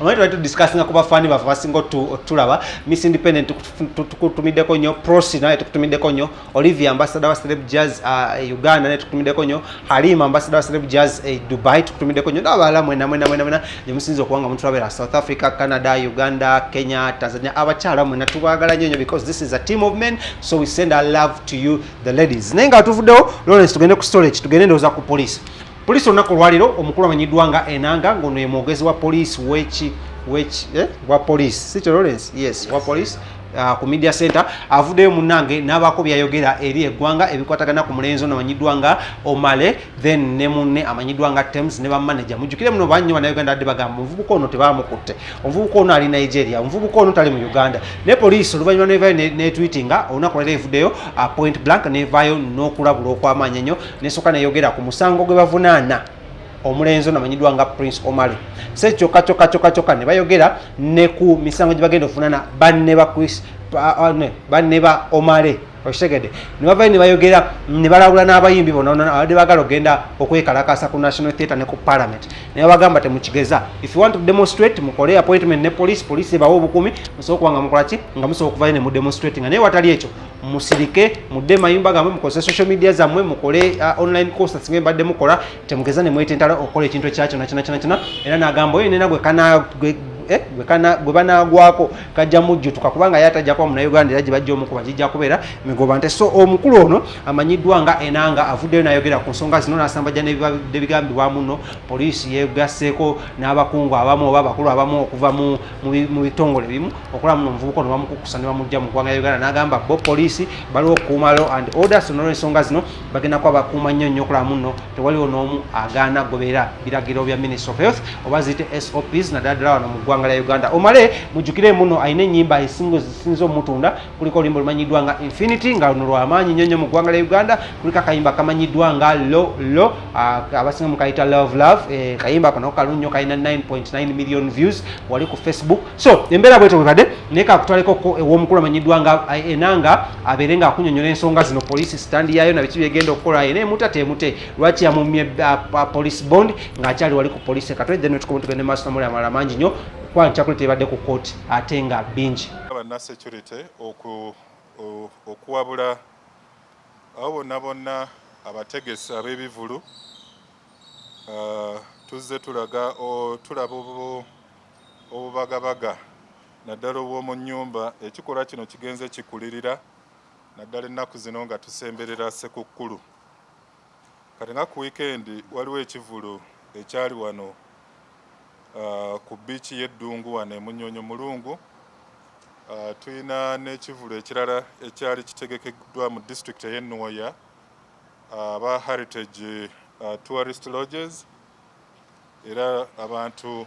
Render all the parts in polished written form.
Omanye twali tudiscussing ku bafani bafe basinga tulaba Miss Independent tukutumiddeko nnyo Prosi naye tukutumiddeko nnyo Olivia ambassador wa Celeb Jazz Uganda naye tukutumiddeko nnyo Halima ambassador wa Celeb Jazz Dubai tukutumiddeko nnyo n'abalala mwena gye musinza okuba nga mutulabira South Africa, Canada, Uganda, Kenya, Tanzania abakyala mwena tubaagala nnyo because this is a team of men, so we send our love to you the ladies. Naye nga tuvuddewo Lawrence tugende ku storage tugende ndowooza ku police. Police olunaku olwaliro omukulu amanyiddwa nga Enanga ng'ono ye mwogezi wa police wa police si Lawrence yes wa police ku media center avuddeyo munnange n'abaako byayogera eri eggwanga ebikwatagana ku mulenzi ono amanyiddwa nga Omale then ne munne amanyiddwa nga Thames ne bamanager mujjukire muno bannyo bannayuganda adde bagamba omuvubuka ono tebaamukutte omuvubuka ono ali Nigeria omuvubuka ono tali mu Uganda ne police oluvannyuma nevayo netweetinga olunaku olwaliro evuddeyo point blank nevayo n'okulabula okw'amaanyi ennyo nesooka neyogera ku musango gwe bavunaana omulenzi ono amanyiddwa nga Prince Omale se kyokka ne bayogera ne ku misango gye bagenda okufunana banne ba Omale okitegedde ne bavayo ne bayogera ne balawula n'abayimbi bonna abadde baagala okugenda okwekalakasa ku National Theatre ne ku Parliament ne babagamba temukigeza if you want to demonstrate mukole appointment ne police ebawa obukuumi musobola okuba nga mukolaki nga musobola okuvayo ne mu demonstrating naye watali ekyo musirike mudde mayumba gammwe mukozese social media zammwe mukole online courses nga mbadde mukola temugeza ne mwetentala okukola ekintu ekyakyo nakina era n'agamba oyo nena gwe banaagwako kajja mujjutuka kubanga yatajja kuba Munnayuganda era gye bajja omukuba gijja kubeera migoba nte so omukulu ono amanyiddwa nga Enanga avuddeyo n'ayogera ku nsonga zino n'asambajja n'ebigambibwa muno poliisi yegasseeko n'abakungu abamu oba abakulu abamu okuva mu bitongole bimu okulaba muno omuvubuka ono bamukukusa ne bamujja mu ggwanga Uganda n'agamba bo poliisi baliwo okukuuma law and orders n'olw'ensonga zino bagenda kuba bakuuma nnyo okulaba muno tewaliwo n'omu agaana gobeera biragiro bya Ministry of Health oba ziyite SOPs naddala wano mu ggwanga lya Uganda. Omale mujjukire muno alina ennyimba esinzo omutunda kuliko oluyimba lumanyiddwa nga Infinity nga luno lw'amaanyi nnyo mu ggwanga lya Uganda kuliko akayimba kamanyiddwa nga lo abasinga mukayita love kayimba kano kalunyo kalina 9.9 million views wali ku Facebook so embeera bwetyo bwebadde naye kakutwaleko ew'omukulu amanyiddwa nga Enanga abeere nga akunyonyola ensonga zino poliisi standi yayo na biki byegenda okukola yena emuta temute lwaki yamumye police bond ng'akyali wali ku poliisi katwe then tugende maaso namuli amalala mangi nnyo kwa nchakulete tebadde ku kooti ate nga bingi abanna security okuwabula abo bonna abategesi ab'ebivulu tuzze tulaba obubagabaga naddala obw'omu nnyumba ekikolwa kino kigenze kikulirira naddala ennaku zino nga tusemberera Ssekukkulu kati nga ku wiikendi waliwo ekivulu ekyali wano ku biici y'eddungu wano Munyonyo Mulungu tulina n'ekivulu ekirala ekyali kitegekeddwa mu district ey'e Nwoya aba Heritage Tourist Lodges era abantu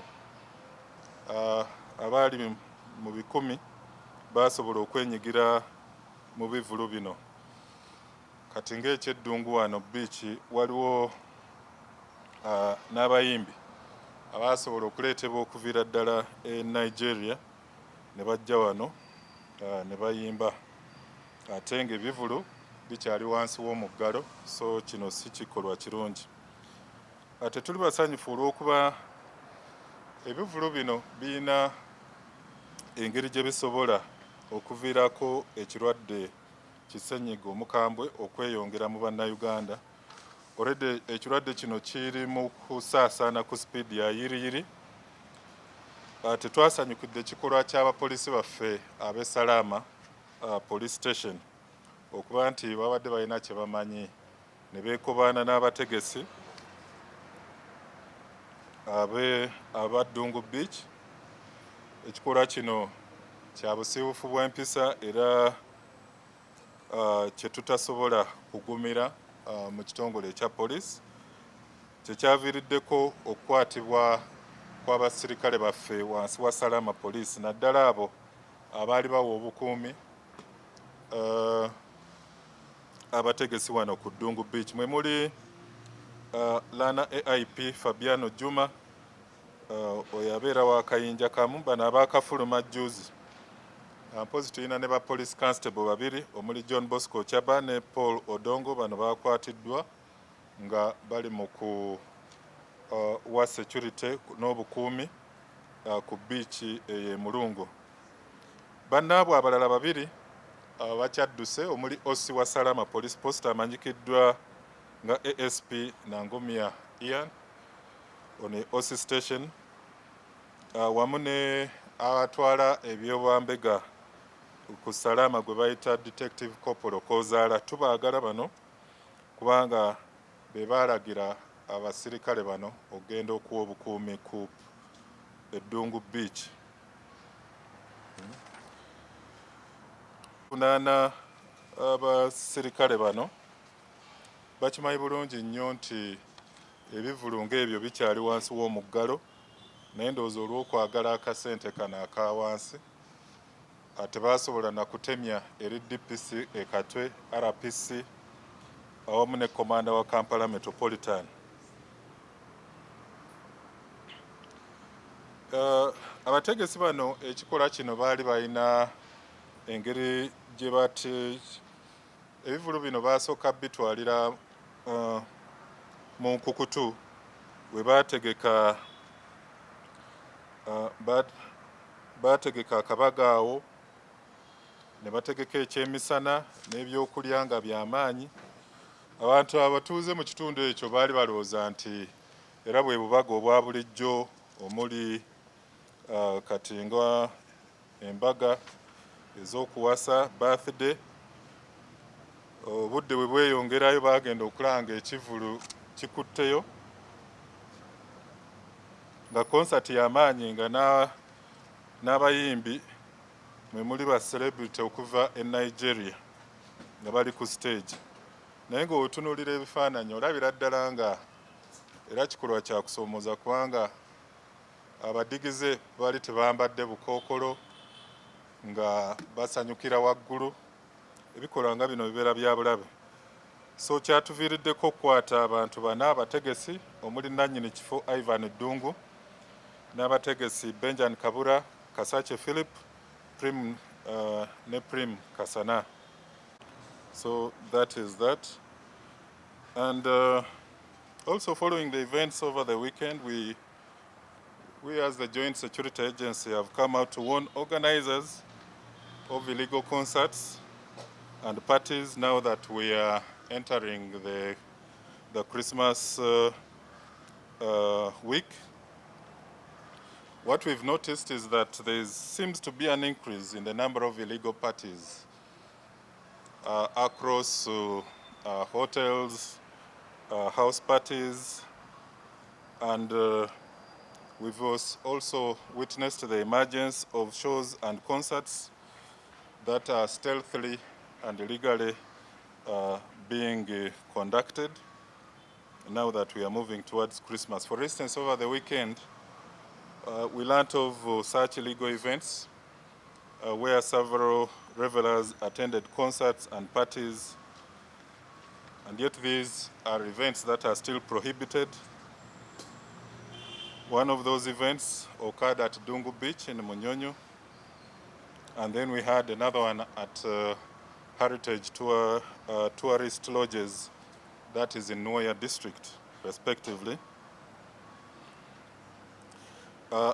abaali mu bikumi basobola okwenyigira mu bivulu bino kati ng'ekyeddungu wano biici waliwo n'abayimbi abasobola okuleetebwa okuviira ddala e Nigeria ne bajja wano ne bayimba ate ng'ebivulu bikyali wansi w'omuggalo so kino si kikolwa kirungi ate tuli basanyufu olw'okuba ebivulu bino birina engeri gye bisobola okuviirako ekirwadde kisenyiga omukambwe okweyongera mu bannayuganda already ekirwadde kino kiri mu kusaasaana ku speed ya yiriyiri tetwasanyukidde ekikolwa ky'abapoliisi baffe ab'e Salama police station okuba nti babadde balina kye bamanyi ne beekobaana n'abategesi ab'Addungu Beach ekikolwa kino kya busiibufu bw'empisa era kye tutasobola kugumira mu kitongole ekya poliisi kyekyaviiriddeko okukwatibwa kw'abasirikale baffe wansi wa Salama poliisi naddala abo abaali bawa obukuumi abategesi wano ku Ddungu Beach mwe muli Lana AIP Fabiano Juma oyo abeera wa kayinja kamu bano abaakafuluma juzi mpozi tulina ne ba police constable babiri omuli John Bosco Chaba ne Paul Odongo bano bakwatiddwa nga bali mu ku wa security n'obukuumi ku beach e Mulungu. Bannaabwe abalala babiri bakyadduse omuli Osi wa Salama Police Post amanyikiddwa nga ASP Nangumya Ian on Osi Station wamu ne atwala ebyobwambega ku Salama gwe bayita Detective Corporal Kozaala. Tubaagala bano kubanga be baalagira abasirikale bano okugenda okuwa obukuumi ku Eddungu Beach. Kunaana abasirikale bano bakimanyi bulungi nnyo nti ebivulu ng'ebyo bikyali wansi w'omuggalo, naye ndowooza olw'okwagala akasente kano aka wansi tebaasobola na kutemya eri DPC e Katwe, RPC awamu ne komanda wa Kampala Metropolitan. Abategesi bano ekikola kino baali balina engeri gye bati ebivulu bino baasooka bitwalira mu nkukutu we baategeka baategeka akabaga awo ne bategeka ekyemisana n'ebyokulya nga by'amaanyi. Abantu abatuuze mu kitundu ekyo baali balowooza nti era bwe bubaga obwa bulijjo omuli kati nga embaga ez'okuwasa birthday, obudde bwe bweyongerayo baagenda okulanga ekivulu kikutteyo nga konsati y'amaanyi nga n'abayimbi mwe muli ba celebrity okuva e Nigeria nga bali ku stage. Naye ng'otunuulira ebifaananyi olabira ddala nga era kikolwa kya kusoomooza kubanga abadigize baali tebambadde bukookolo nga basanyukira waggulu. Ebikolwa nga bino bibeera bya bulabe. So kyatuviiriddeko okukwata abantu bana abategesi omuli nannyini kifo Ivan Ddungu n'abategesi Benjamin Kabura, Kasache Philip, ne Prim Kasana. So that is that. And also following the events over the weekend, we as the Joint Security Agency have come out to warn organizers of illegal concerts and parties now that we are entering the Christmas week. What we've noticed is that there seems to be an increase in the number of illegal parties across hotels, house parties, and we've also witnessed the emergence of shows and concerts that are stealthily and illegally being conducted now that we are moving towards Christmas. For instance, over the weekend, we learnt of such illegal events where several revelers attended concerts and parties, and yet these are events that are still prohibited. One of those events occurred at Dungu Beach in Munyonyo, and then we had another one at Heritage Tourist Lodges, that is in Nuoya District, respectively.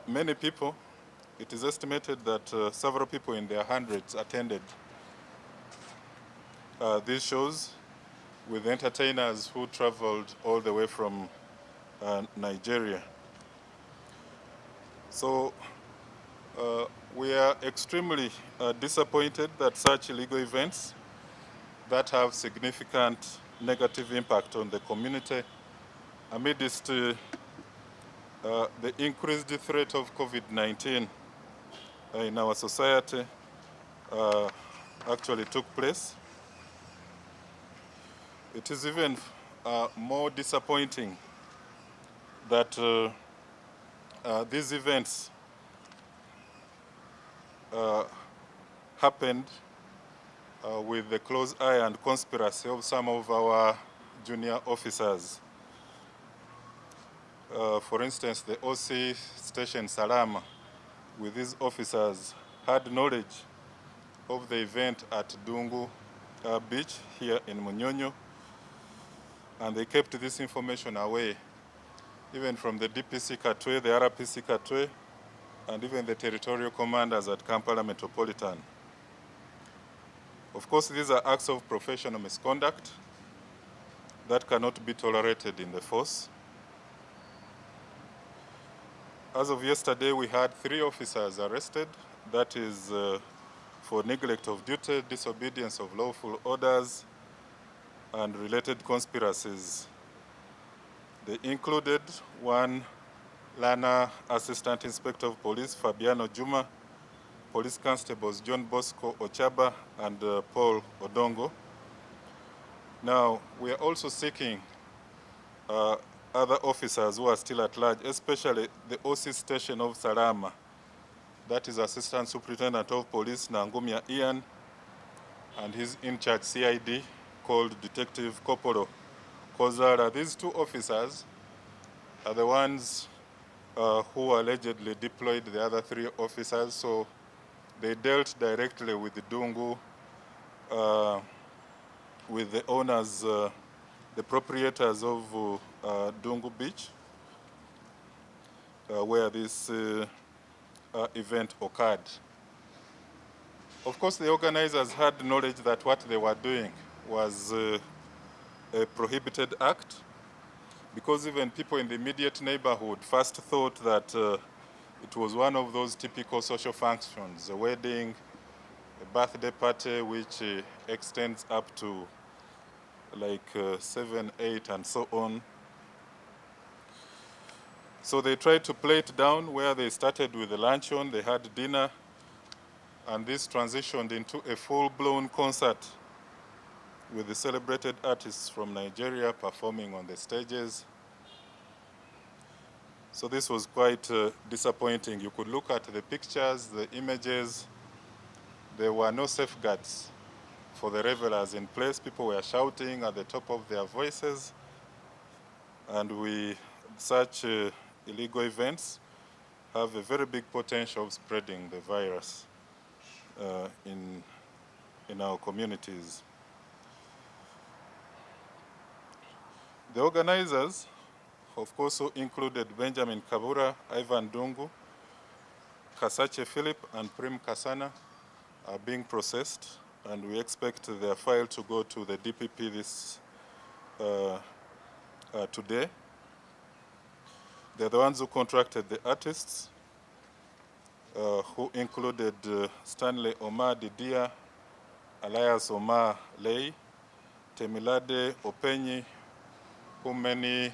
Many people, it is estimated that several people in their hundreds attended these shows with entertainers who traveled all the way from Nigeria. So we are extremely disappointed that such illegal events that have significant negative impact on the community amidst the increased threat of COVID-19 in our society actually took place. It is even more disappointing that these events happened with the close eye and conspiracy of some of our junior officers. For instance, the OC station Salama with these officers had knowledge of the event at Dungu Beach here in Munyonyo, and they kept this information away, even from the DPC Katwe, the RPC Katwe, and even the territorial commanders at Kampala Metropolitan. Of course, these are acts of professional misconduct that cannot be tolerated in the force. As of yesterday, we had 3 officers arrested. That is for neglect of duty, disobedience of lawful orders, and related conspiracies. They included 1 Lana Assistant Inspector of Police Fabiano Juma, Police Constables John Bosco Ochaba and Paul Odongo. Now, we are also seeking other officers who are still at large, especially the OC station of Salama, that is Assistant Superintendent of Police Nangumia Ian, and his in-charge CID called Detective Kopolo Kozara. These 2 officers are the ones who allegedly deployed the other 3 officers, so they dealt directly with the Dungu, with the owners, the proprietors of Dungu Beach, where this event occurred. Of course, the organizers had knowledge that what they were doing was a prohibited act, because even people in the immediate neighborhood first thought that it was one of those typical social functions, a wedding, a birthday party, which extends up to like 7, 8, and so on. So they tried to play it down, where they started with the luncheon, they had dinner, and this transitioned into a full-blown concert with the celebrated artists from Nigeria performing on the stages. So this was quite disappointing. You could look at the pictures, the images. There were no safeguards for the revelers in place. People were shouting at the top of their voices, and such illegal events have a very big potential of spreading the virus in our communities. The organizers, of course, who included Benjamin Kabura, Ivan Dungu, Kasache Philip, and Prim Kasana, are being processed, and we expect their file to go to the DPP today. They're the ones who contracted the artists, who included Stanley Omah Didia, Elias Omah Lay, Temilade Openyi, who many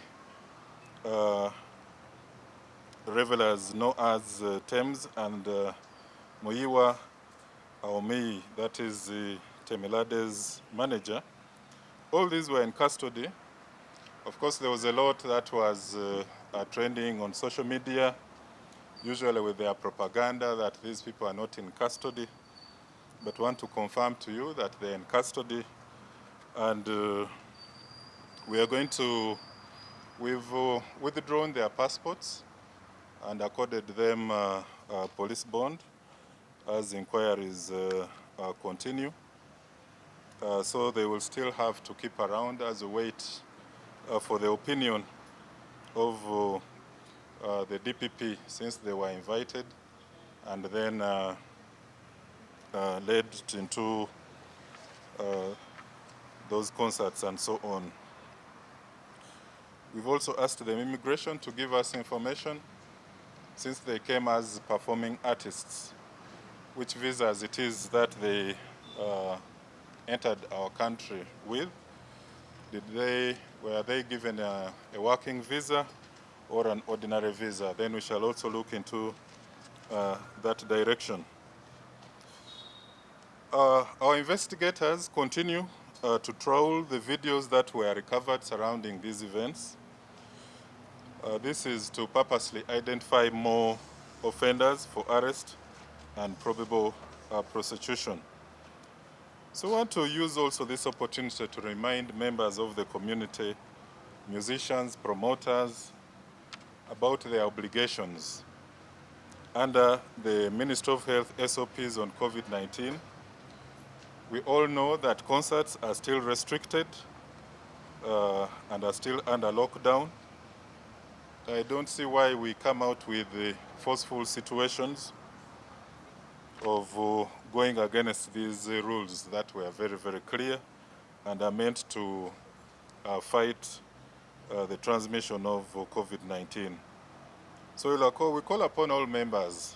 revelers know as Thames, and Muyiwa Aomei, that is Temilade's manager. All these were in custody. Of course, there was a lot that was trending on social media, usually with their propaganda that these people are not in custody, but want to confirm to you that they're in custody. And we are going to, we've withdrawn their passports and accorded them a police bond as inquiries continue. So they will still have to keep around as a wait for the opinion of the DPP, since they were invited and then led into those concerts and so on. We've also asked the immigration to give us information, since they came as performing artists, which visas it is that they entered our country with. Were they given a working visa or an ordinary visa? Then we shall also look into that direction. Our investigators continue to trawl the videos that were recovered surrounding these events. This is to purposely identify more offenders for arrest and probable prosecution. So I want to use also this opportunity to remind members of the community, musicians, promoters, about their obligations under the Ministry of Health SOPs on COVID-19. We all know that concerts are still restricted and are still under lockdown. I don't see why we come out with forceful situations of going against these rules that were very, very clear and are meant to fight the transmission of COVID-19. So we call upon all members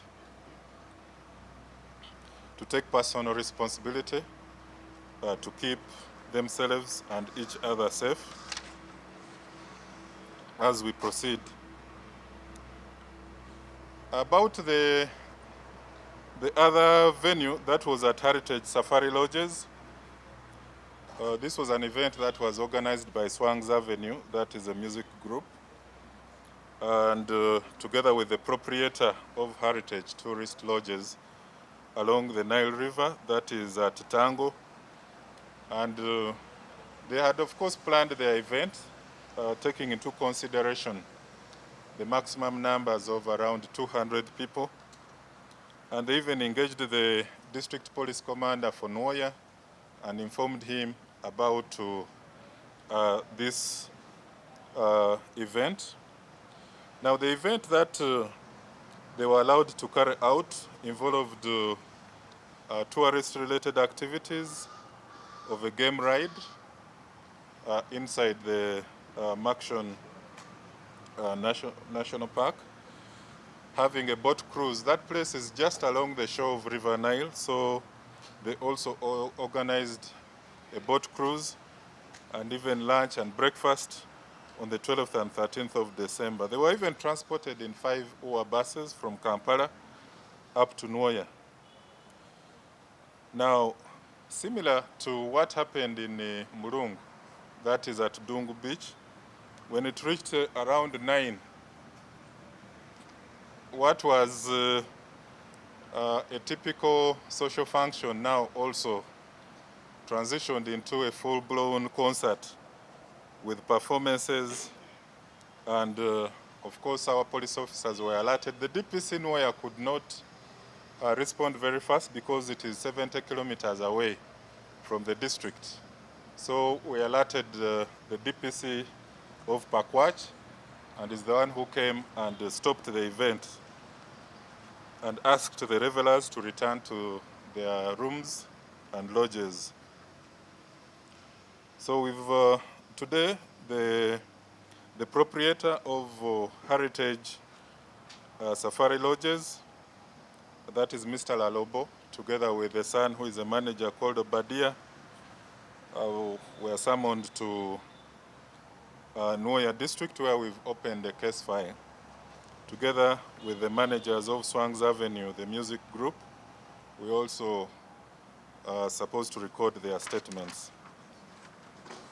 to take personal responsibility to keep themselves and each other safe as we proceed. About the other venue, that was at Heritage Safari Lodges. This was an event that was organized by Swang's Avenue, that is a music group, and together with the proprietor of Heritage Tourist Lodges along the Nile River, that is at Tango. And they had, of course, planned their event, taking into consideration the maximum numbers of around 200 people. And they even engaged the district police commander for Nwoya and informed him about this event. Now, the event that they were allowed to carry out involved tourist-related activities of a game ride inside the Makshon National Park, having a boat cruise. That place is just along the shore of River Nile, so they also organized a boat cruise and even lunch and breakfast on the 12th and 13th of December. They were even transported in 5 UA buses from Kampala up to Nwoya. Now, similar to what happened in Murungu, that is at Dungu Beach, when it reached around 9, what was a typical social function now also transitioned into a full-blown concert with performances, and of course our police officers were alerted. The DPC Nwoya could not respond very fast because it is 70 kilometers away from the district. So we alerted the DPC of Pakwach, and is the one who came and stopped the event and asked the revelers to return to their rooms and lodges. So we've today the proprietor of Heritage Safari Lodges, that is Mr. Lalobo, together with the son who is a manager called Obadia, were summoned to Nwoya district, where we've opened a case file. Together with the managers of Swang's Avenue, the music group, we also are supposed to record their statements.